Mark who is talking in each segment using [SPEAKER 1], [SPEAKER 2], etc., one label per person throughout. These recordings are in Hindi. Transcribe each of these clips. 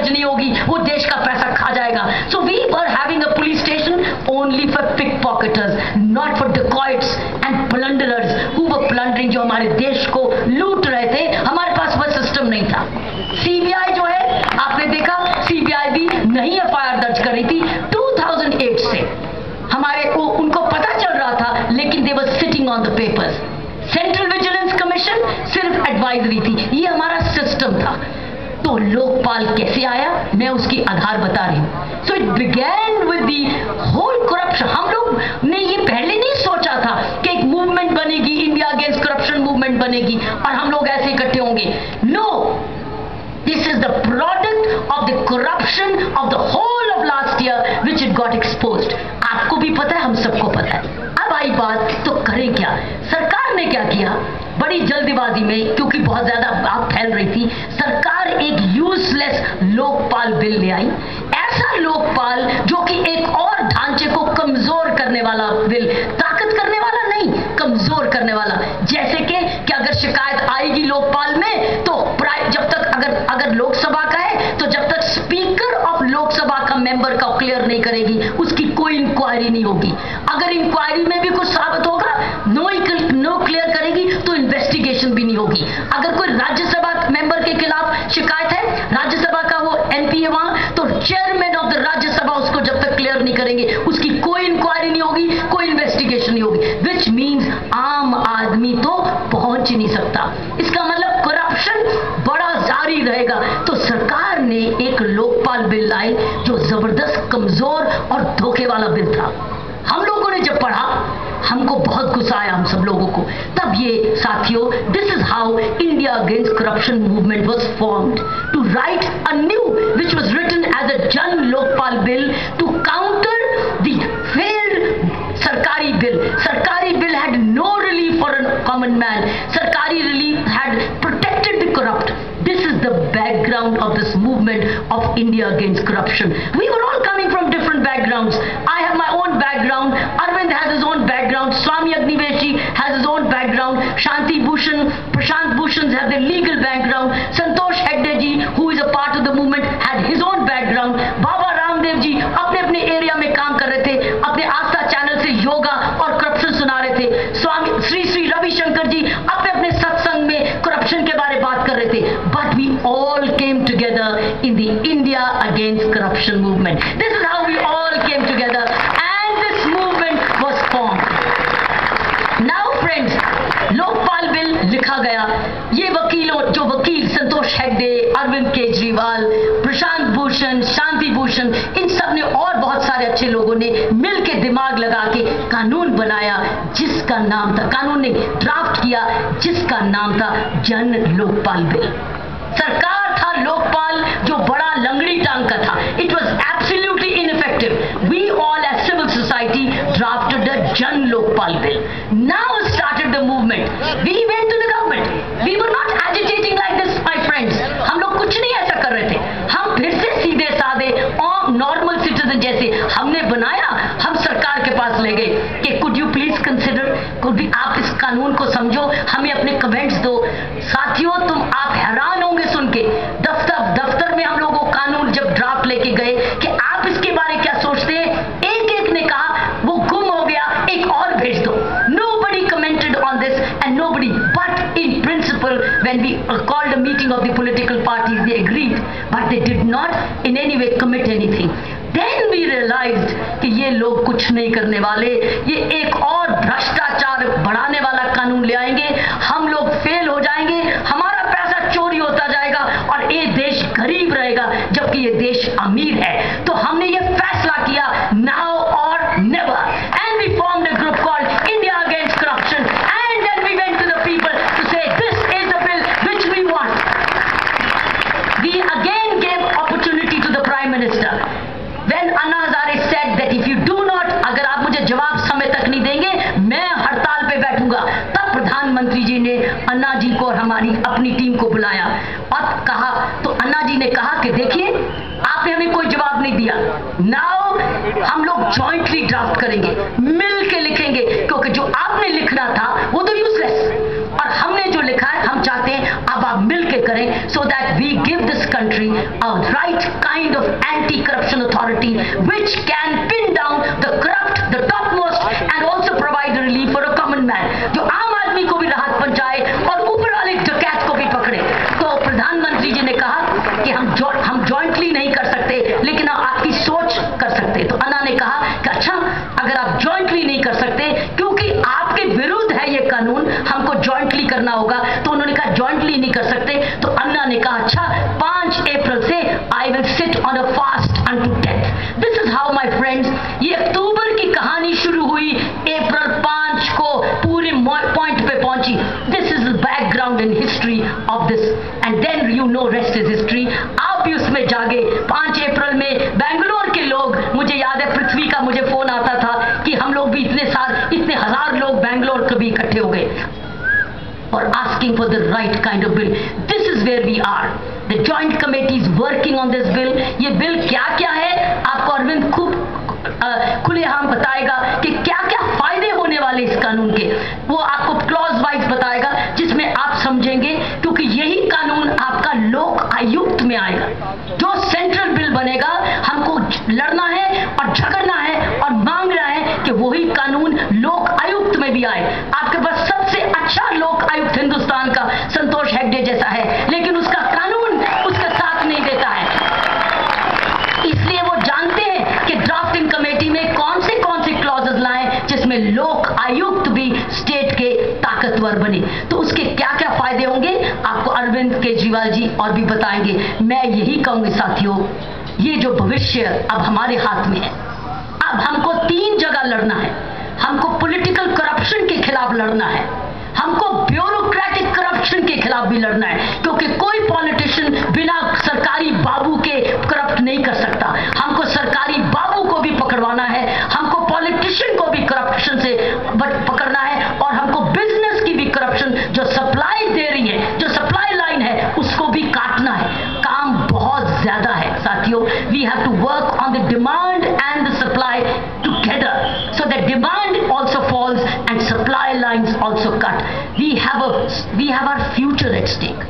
[SPEAKER 1] दर्ज नहीं होगी वो देश का पैसा खा जाएगा. So we were having a police station only for pickpocketers, not for dacoits and plunderers who were plundering, जो हमारे देश को लूट रहे थे. हमारे पास वह सिस्टम नहीं था. सीबीआई जो है, आपने देखा सीबीआई भी नहीं एफआईआर दर्ज कर रही थी 2008 से. हमारे उनको पता चल रहा था, लेकिन they were sitting on the papers. Central vigilance commission सिर्फ एडवाइजरी थी. ये हमारा सिस्टम था. तो लोकपाल कैसे आया, मैं उसकी आधार बता रही हूं. So it began with the whole corruption. हम लोग ने ये पहले नहीं सोचा था कि एक मूवमेंट बनेगी, इंडिया अगेंस्ट करप्शन मूवमेंट बनेगी और हम लोग ऐसे इकट्ठे होंगे. No, this is the product of the corruption of the whole of last year which it got exposed. आपको भी पता है, हम सबको पता है. अब आई बात, तो करें क्या. सरकार ने क्या किया, बड़ी जल्दीबाजी में, क्योंकि बहुत ज्यादा बात फैल रही थी, सरकार एक यूजलेस लोकपाल बिल ले आई. ऐसा लोकपाल जो कि एक और ढांचे को कमजोर करने वाला बिल, ताकत करने वाला नहीं, कमजोर करने वाला. जैसे कि अगर शिकायत आएगी लोकपाल में, तो जब तक अगर लोकसभा का है, तो जब तक स्पीकर ऑफ लोकसभा का मेंबर का क्लियर नहीं करेगी, उसकी कोई इंक्वायरी नहीं होगी. अगर इंक्वायरी में भी कुछ साबित होगा, नो क्लियर करेगी, तो इन्वेस्टिगेशन भी नहीं होगी. अगर कोई राज्यसभा मेंबर के खिलाफ शिकायत है, राज्यसभा का वो एमपी है वहां, तो चेयरमैन ऑफ द राज्यसभा उसको जब तक क्लियर नहीं करेंगे, उसकी कोई इंक्वायरी नहीं होगी, कोई इन्वेस्टिगेशन नहीं होगी. विच मीन्स आम आदमी तो पहुंच ही नहीं सकता. इसका मतलब करप्शन बड़ा जारी रहेगा. तो सरकार ने एक लोकपाल बिल लाई जो जबरदस्त कमजोर और धोखे वाला बिल था. हम लोगों ने जब पढ़ा, हमको बहुत गुस्सा आया, हम सब लोगों को. तब ये साथियों, this is how India against corruption movement was formed, to write a new which was written as a Jan Lokpal bill to counter the failed सरकारी बिल. सरकारी bill had no relief for a common man. Sarkari relief had protected the corrupt. This is the background of this movement of India against corruption. We were all coming from different backgrounds. I have my own background. Arvind has his own background. Swami Agniveshi has his own background. Shanti Bhushan, Prashant Bhushan have their legal background. Santosh Hegde ji, who is a part of the movement, had his own background. Baba Ramdev ji अपने अपने एरिया में काम कर रहे थे, अपने आस्था चैनल से योगा और करप्शन सुना रहे थे. स्वामी श्री रविशंकर जी अपने अपने सत्संग में करप्शन के बारे में बात कर रहे थे. But we all came together in the India against corruption movement. This is how we all came together and this movement was formed. Now friends, Lokpal bill लिखा गया. ये जो वकील संतोष हेगड़े, अरविंद केजरीवाल, प्रशांत भूषण, शांति भूषण, इन सब ने और बहुत सारे अच्छे लोगों ने मिलके दिमाग लगा के कानून बनाया, जिसका नाम था, कानून ने ड्राफ्ट किया जिसका नाम था जन लोकपाल बिल. सरकार था लोकपाल जो बड़ा लंगड़ी टांग का था. It was absolutely ineffective. We all as civil society drafted the Jan Lokpal bill. Now started the movement. We went to the government. We were not agitating like this my friends. हम लोग कुछ नहीं ऐसा कर रहे थे. हम फिर से सीधे साधे और नॉर्मल सिटीजन जैसे हमने बनाया, हम सरकार के पास ले गए कि could you please consider, could भी आप इस कानून को समझो, हमें अपने कमेंट्स दो. साथियों, आप हैरान होंगे सुन के. दफ्तर में हम लोगों कानून जब ड्राफ्ट लेके गए कि आप इसके बारे में क्या सोचते हैं, एक ने कहा वो गुम हो गया, एक और भेज दो. Nobody commented on this and nobody, but in principle when we called a meeting of the political parties, they agreed, but they did not in any way commit anything. Then we realized कि ये लोग कुछ नहीं करने वाले, ये एक और भ्रष्टाचार बढ़ाने वाला कानून ले आएंगे, हम लोग फेल हो जाएंगे, हमारा पैसा चोरी होता जाएगा और ये देश गरीब रहेगा जबकि ये देश अमीर है. तो हमने ये फैसला किया, now or never, and we formed a group called India Against Corruption, and then we went to the people to say this is the bill which we want. We again gave opportunity to the Prime Minister. When Anna Hazare said that if you do not, अगर आप मुझे जवाब समय तक नहीं देंगे, मैं हड़ताल पे बैठूंगा, तब प्रधानमंत्री जी ने अन्ना जी को और हमारी अपनी टीम को बुलाया और कहा, तो अन्ना जी ने कहा कि देखिए आपने हमें कोई जवाब नहीं दिया, नाउ हम लोग जॉइंटली ड्राफ्ट करेंगे, मिल के लिखेंगे, क्योंकि जो आपने लिखना था वो तो यूजलेस, और और हमने जो लिखा है हम चाहते हैं अब आप मिलके करें, so that we give this country a right kind of anti-corruption authority which can pin down the corrupt, the topmost, and also provide relief for a common man, जो आम आदमी को भी राहत पहुंचाए और ऊपर वाले डकैत को भी पकड़े। तो प्रधानमंत्री जी ने कहा कि हम जॉइंटली नहीं कर सकते, लेकिन हम आपकी सोच कर सकते। तो अन्ना ने कहा कि अच्छा, अगर आप जॉइंटली नहीं कर सकते क्योंकि आपके विरुद्ध है ये कानून, हमको जॉइंटली करना होगा। तो उन्होंने कहा जॉइंटली नहीं कर सकते। तो अन्ना ने कहा अच्छा, 5 अप्रैल से I will sit on a fast unto death. This is how my friends, ये अक्टूबर की कहानी शुरू हुई, अप्रैल 5 को पूरे पॉइंट पे पहुंची। This is the background in history of this, and then you know rest is history. आप भी उसमें जागे। 5 अप्रैल में बेंगलोर के लोग, मुझे याद है पृथ्वी का मुझे फोन आता था कि हम लोग भी इतने हजार लोग बेंगलोर कभी इकट्ठे हो गए और asking for the right kind of bill. This is where we are. The joint committee is working on this bill. ये बिल क्या क्या है आपको अरविंद खूब खुलेआम बताएगा कि क्या क्या फायदे होने वाले इस कानून के। वो आपको क्लॉज वाइज बताएगा जिसमें आप समझेंगे, क्योंकि यही कानून आपका लोक आयुक्त में आएगा। जो सेंट्रल बिल बनेगा, हमको लड़ना है और झगड़ना है और मांगना है कि वही कानून लोक आयुक्त में भी आए। आपके पास सबसे अच्छा लोक आयुक्त हिंदुस्तान का संतोष हेगड़े जैसा है, लेकिन उसका कानून उसका साथ नहीं देता है। इसलिए वो जानते हैं कि ड्राफ्टिंग कमेटी में कौन से क्लॉजेस लाएं जिसमें लोक आयुक्त भी स्टेट के ताकतवर बने। तो उसके क्या क्या फायदे होंगे आपको अरविंद केजरीवाल जी और भी बताएंगे। मैं यही कहूंगी साथियों, ये जो भविष्य अब हमारे हाथ में है, अब हमको 3 जगह लड़ना है। हमको पॉलिटिकल करप्शन के खिलाफ लड़ना है, हमको ब्यूरोक्रेटिक करप्शन के खिलाफ भी लड़ना है, क्योंकि कोई पॉलिटिशियन बिना सरकारी बाबू के करप्ट नहीं कर सकता। हमको सरकारी बाबू को भी पकड़वाना है, हमको पॉलिटिशियन को भी करप्शन से पकड़ना है, और हमको बिजनेस की भी करप्शन जो सप्लाई दे रही है, जो सप्लाई लाइन है, उसको भी काटना है। काम बहुत ज्यादा है साथियों। We have to work on the demand and the supply together, so that demand also falls and supply lines also cut. We have our future at stake.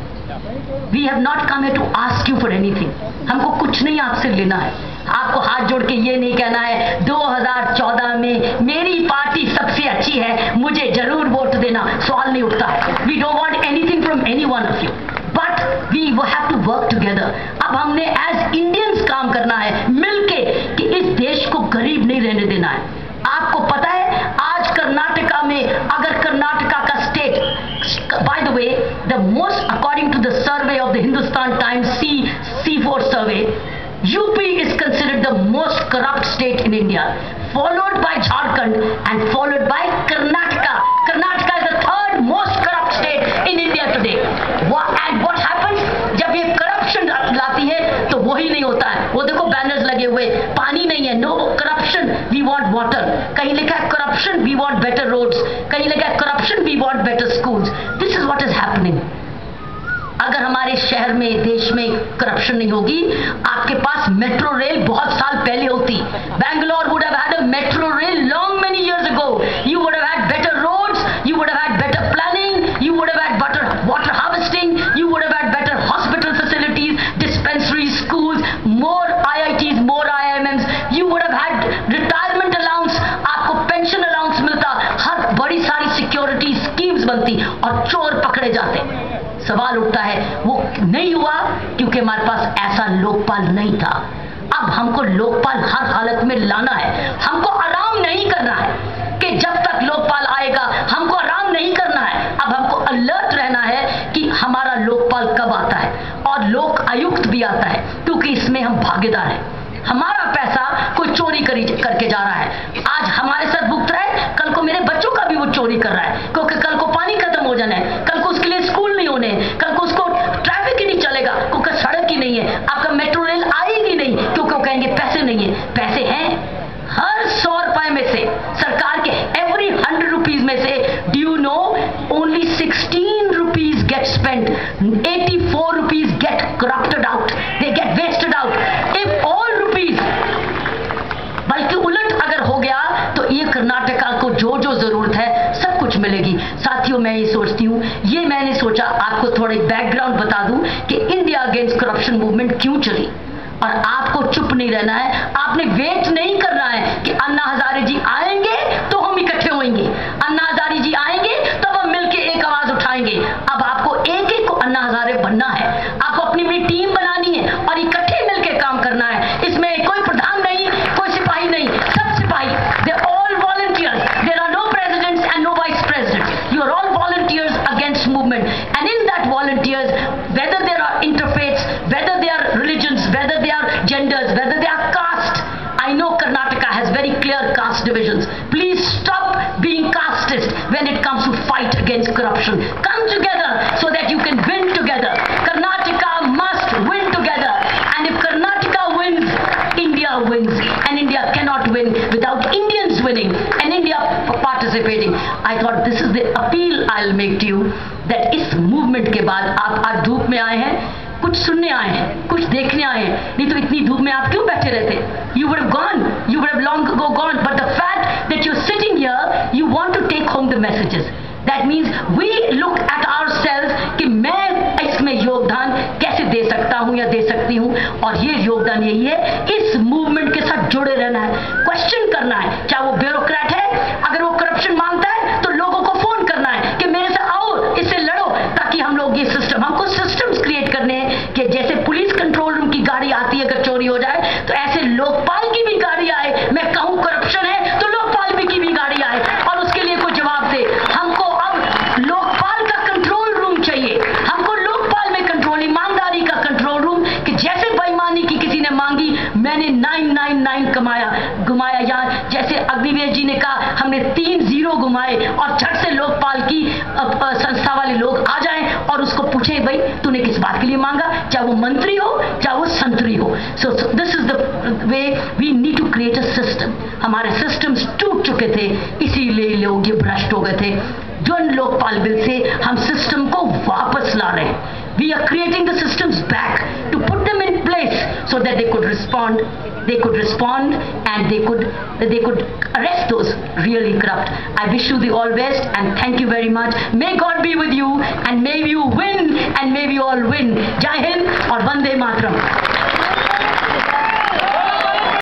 [SPEAKER 1] We have not come here to ask you for anything. हमको कुछ नहीं आपसे लेना है। आपको हाथ जोड़ के ये नहीं कहना है 2014 में मेरी पार्टी सबसे अच्छी है, मुझे जरूर वोट देना, सवाल नहीं उठता है। We don't want anything from any one of you, but we have to work together. अब हमने as Indians काम करना है मिलके कि इस देश को गरीब नहीं रहने देना है। आपको पता है आज कर्नाटका में, अगर कर्नाटका का state, by the way, the most according to the survey of the Hindustan Times C4 survey, UP is considered the most corrupt state in India, followed by Jharkhand and followed by Karnataka. Karnataka is the 3rd most corrupt state in India today. And what happens? जब ये करप्शन लाती है तो वही नहीं होता है। वो देखो बैनर्स लगे हुए, पानी नहीं है, no corruption, we want water. कहीं लिखा है corruption, we want better roads. कहीं लिखा है corruption, we want better schools. This is what is happening. अगर हमारे शहर में, देश में करप्शन नहीं होगी, आपके पास मेट्रो रेल बहुत साल पहले होती। Bangalore would have had a metro rail long many years ago. You would have had better roads, you would have had better planning, you would have had better water harvesting, you would have had better hospital facilities, dispensaries, schools, more IITs, more IIMs, you would have had retirement allowance, आपको pension allowance मिलता, हर बड़ी सारी सिक्योरिटी स्कीम्स बनती और चोर पकड़े जाते। सवाल उठता है वो नहीं हुआ क्योंकि हमारे पास ऐसा लोकपाल नहीं था। अब हमको लोकपाल हर हालत में लाना है। हमको आराम नहीं करना है कि जब तक लोकपाल आएगा, हमको आराम नहीं करना है। अब हमको अलर्ट रहना है कि हमारा लोकपाल कब आता है, और लोक आयुक्त भी आता है, क्योंकि इसमें हम भागीदार हैं। हमारा पैसा कोई चोरी करके जा रहा है, आज हमारे साथ भुगत रहा है, कल को मेरे बच्चों का भी वो चोरी कर रहा है, क्योंकि कल को पानी खत्म हो जाना है, कल को उसके लिए स्कूल नहीं होने, कल को उसको ट्रैफिक ही नहीं चलेगा क्योंकि सड़क ही नहीं है, आपका मेट्रो रेल आएगी नहीं क्योंकि वो कहेंगे पैसे नहीं है। पैसे हैं, हर 100 रुपए में से सरकार के एवरी 100 रुपीज में से, do you know, only 16 rupees get spent, 84 rupees get corrupted out, they get wasted out. If all rupees, बल्कि उलट अगर हो गया तो ये कर्नाटका को जो जो जरूरत है सब कुछ मिलेगी। साथियों, मैं ये सोचती हूँ ये थोड़ा बैकग्राउंड बता दूं कि इंडिया अगेंस्ट करप्शन मूवमेंट क्यों चली। और आपको चुप नहीं रहना है, आपने वेट नहीं करना है कि अन्ना हजारे जी आएंगे तो हम इकट्ठे होंगे, अन्ना हजारे जी आएंगे तब हम मिलकर एक आवाज उठाएंगे। अब आपको एक एक को अन्ना हजारे बनना है, आपको अपनी अपनी टीम बनानी है और इकट्ठे मिलकर काम करना है। इसमें कोई प्रधान नहीं, कोई सिपाही नहीं, सब सिपाही, they all volunteers, there are no presidents and no vice presidents, you are all volunteers against movement and in that volunteers whether there are interfaiths, whether they are religions, whether they are genders, whether they are caste. I know Karnataka has very clear caste divisions. Please stop being casteist when it comes to fight against corruption. Come together so that you can win together. Karnataka must win together, and if Karnataka wins, India wins, and India cannot win without Indians winning and India participating. I thought this is the appeal I'll make to you, that इस मूवमेंट के बाद आप आज धूप में आए हैं, कुछ सुनने आए हैं, कुछ देखने आए हैं, नहीं तो इतनी धूप में आप क्यों बैठे रहते? You would have gone, you would have long ago gone, but the fact that you're sitting here, you want to take home the messages. That means we look at ourselves कि मैं इसमें योगदान कैसे दे सकता हूं या दे सकती हूं, और ये योगदान यही है, इस मूवमेंट के साथ जुड़े रहना है, क्वेश्चन करना है, चाहे वो ब्यूरोक्रेट है, अगर वो करप्शन मांगता है तो लोगों को फोन करना है कि मेरे से आओ, इससे लड़ो, ताकि हम लोग ये सिस्टम, हमको सिस्टम्स क्रिएट करने हैं कि जैसे पुलिस कंट्रोल रूम की गाड़ी आती है अगर चोरी हो जाए, तो ऐसे लोकपाल की भी गाड़ी आए, मैं कहूं करप्शन है तो लोकपाल की भी गाड़ी आए और उसके लिए कोई जवाब दे। हमको अब लोकपाल का कंट्रोल रूम चाहिए, हमको लोकपाल में कंट्रोल, ईमानदारी का कंट्रोल रूम, कि जैसे बेईमानी की किसी ने मांगी, मैंने 999 घुमाया, या जैसे अग्निवेश जी ने कहा हमने 3 0 घुमाए, और झट से लोकपाल की संस्था वाले लोग आ जाएं और उसको पूछे भाई तूने किस बात के लिए मांगा, चाहे वो मंत्री हो चाहे वो संतरी हो। So this is the way we need to create a system. हमारे सिस्टम्स टूट चुके थे, इसीलिए लोग ये भ्रष्ट हो गए थे। जन लोकपाल बिल से हम सिस्टम को वापस ला रहे हैं। We are creating the systems back to put them in place so that they could respond, and they could arrest those really corrupt. I wish you the all best and thank you very much. May God be with you and may you win and may we all win. Jai Hind और वंदे मातरम।